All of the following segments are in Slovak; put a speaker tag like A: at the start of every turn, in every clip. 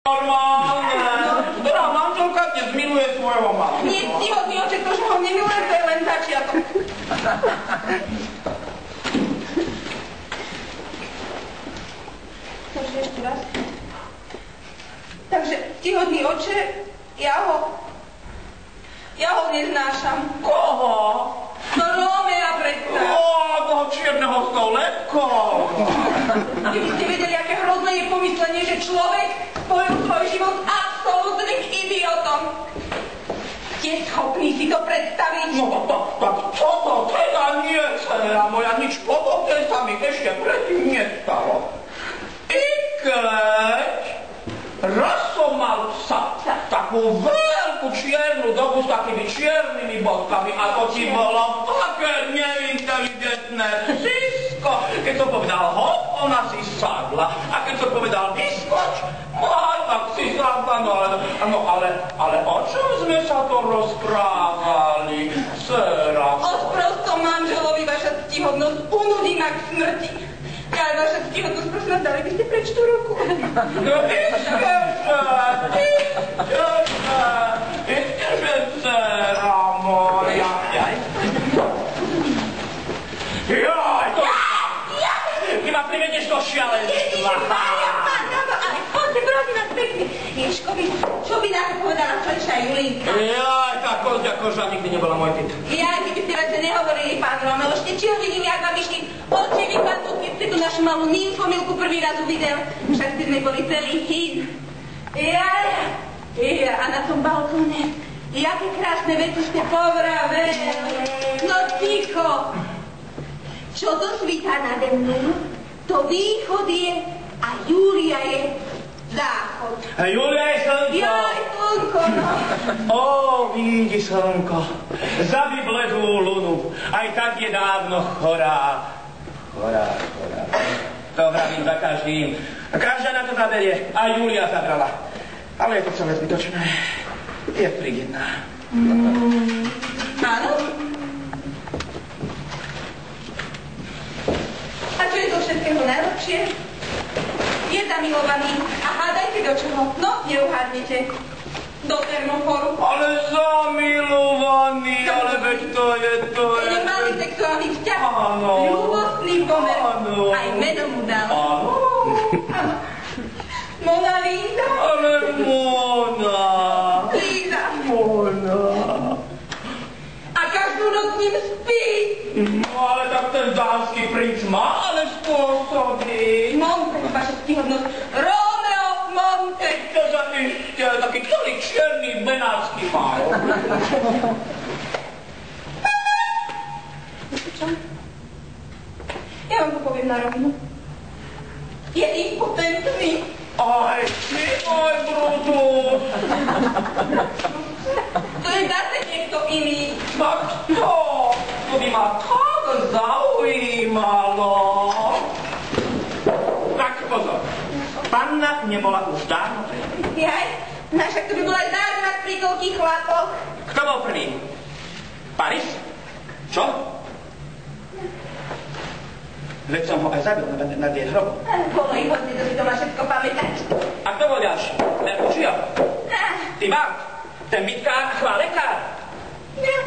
A: Normálne. Ktorá manželka dnes miluje svojho manžela.
B: Nie, ctihodný oče, to, že ho nemiluje, to je len začiatok. Takže ešte raz. Takže, ctihodný oče, ja ho neznášam.
A: Koho?
B: No Rómea predsa.
A: Toho čierneho s tou lepkou.
B: Keby ste vedeli, aké hrozné je pomyslenie, že človek spojil svoj život s absolútnym idiotom. Ste schopní si to predstaviť?
A: No tak čo to teda nie, dcera moja, nič podobné sa mi ešte predtým nestalo. I keď raz som mal psa, takú veľkú čiernu dobu s takými čiernymi bodkami a to ti bolo také neinteligentné psisko. Keď som povedal hop, ona si sadla. A keď som povedal vyskoč, tak si sadla. No ale o čom sme sa to rozprávali, dcera?
B: O sprostom manželovi vaša ctihodnosť unudí ma k smrti. Ja vaša ctihodnosť, prosím vás, dali by ste preč tú ruku.
A: No iskeže, dcera moja. Jaj, to ty ma privedieš do šialenstva.
B: Ale poďte, prosím vás, pekne. Ježkovi, čo by na to povedala včerajšia Julinka?
A: Jaj, tá kozďa koža nikdy nebola môj typ.
B: Jaj, keby ste radšej nehovorili, pán Romeo, ešte čiho vidím, jak vám vyšli oči vypadnúť, keď ste tu našu malú Milku prvý raz uvidel. Však ste sme boli celý hit. Jaj, a na tom balkóne, jaké krásne veci ste povraveli. No ticho. Čo to svítá nade mnou? To východ je a Júlia je záchod.
A: A Júlia je slnko.
B: Jaj, slnko, no.
A: Ó, vidí slnko, zabi bledú lunu, aj tak je dávno chorá. Chorá. To hravím za každým. Každá na to zaberie, a Júlia zabrala. Ale je to celé zbytočné. Je frigidná.
B: Áno? A čo je to všetkého najlepšie? Je zamilovaný. A hádajte do čoho? No, neuhádnete. Do termoforu.
A: Ale zamilovaný, ale veď to je...
B: Nemali sexuálny vzťah.
A: Áno.
B: Ľúbostný pomer.
A: Áno.
B: Aj meno mu dal.
A: Áno.
B: Mona Linda.
A: Ale Mona.
B: Líza.
A: Mona.
B: A každú noc s ním spí.
A: No ale tak ten dánsky princ má ale spôsoby.
B: Monte, vaša ctihodnosť. Romeo Monte.
A: To sa ešte taký ktorý čierny benátsky mal.
B: Viete čo? Ja vám to poviem na rovinu. Je impotentný.
A: Aj ty, môj Brutus.
B: To je zase niekto iný.
A: Tak to by ma tak zaujímalo. Tak pozor, panna nebola už dávno preč.
B: Jaj, však to by bol aj zázrak pri toľkých chlapoch.
A: Kto bol prvý? Paris? Čo? Veď som ho aj zabil nad jej hrobom.
B: Bolo ich hodne, to si to má všetko pamätať.
A: A kto bol ďalší? Merkučio? Ty Bart? Ten bytkár a chválekár?
B: Ja.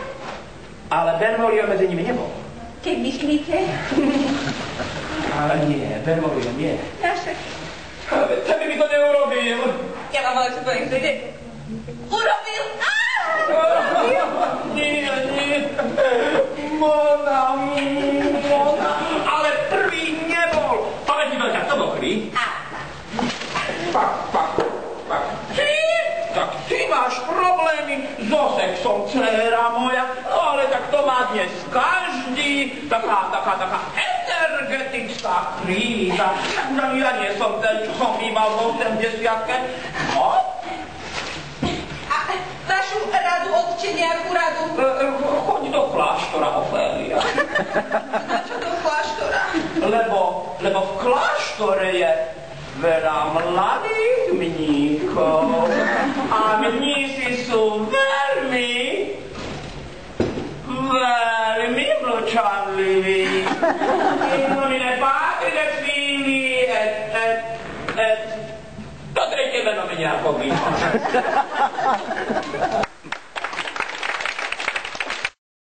A: Ale Benvolio medzi nimi nebol.
B: Keď myslíte?
A: Ale nie, Benvolio nie.
B: Ja však.
A: Ten by mi to neurobil.
B: Ja vám ale čo poviem, že urobil!
A: Nie. Mona. Ale prvý nebol. Povedz mi, Veľka, kto bol prvý? Pak. Tak ty máš problémy so sexom, dcera moja. No ale tak to má dnes každý. Taká energetická kríza. Ja nie som ten, čo som býval vo 80-ke. No?
B: A vašu radu, otče, nejakú radu?
A: Choď do kláštora, Ofélia.
B: Na čo do kláštora?
A: Lebo v kláštore je veľa mladých mníchov a mnísi sú veľmi mlčanliví. Nomine Patri et Filii et to tretie meno mi nejako vyšlo.